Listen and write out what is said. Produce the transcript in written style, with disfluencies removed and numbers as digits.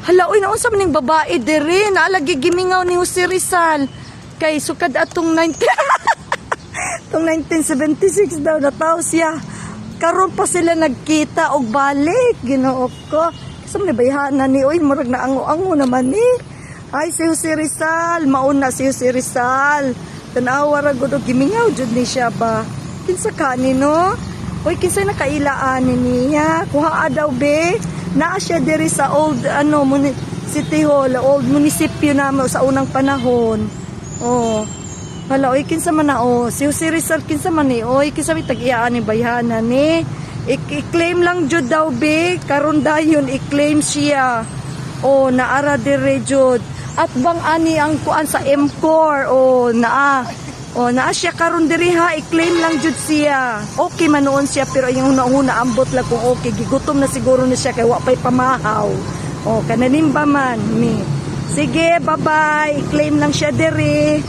Hala, uy, naunsa man ning babae diri, naalagi gimingaw ni Jose Rizal. Kay sukad atong 1976 daw nataw siya. Karon pa sila nagkita og balik, Ginoo ko. Sa man bayhana ni uy, murag na ango-ango naman ni. Ay si Jose Rizal, mauna si Jose Rizal. Tanawa ra gud og gimingaw jud ni siya ba. Kinsa ka ni no? Uy, kinsa nakailaan niya? Kuha daw be. Naa siya diri sa old City Hall, old munisipyo namin sa unang panahon. Oh. Hala, oy, kinsa man na, oh. Si Jose Rizal, kinsa man ni, oy, kinsa may tag-iyaan ni bayhana ni. I-claim lang jud daw, be. Karon dayon, i-claim siya. Oh, naara dire jud. At bang ani ang kuan sa M4, oh, naa. Oh, naa siya karon diri ha, i-claim lang jud siya. Okay man noon siya, pero yung una ambot lang kung okay. Gigutom na siguro na siya, kay wa pa'y pamahaw. Oh, kananim ba man, mi. Sige, bye-bye. I-claim lang siya diri.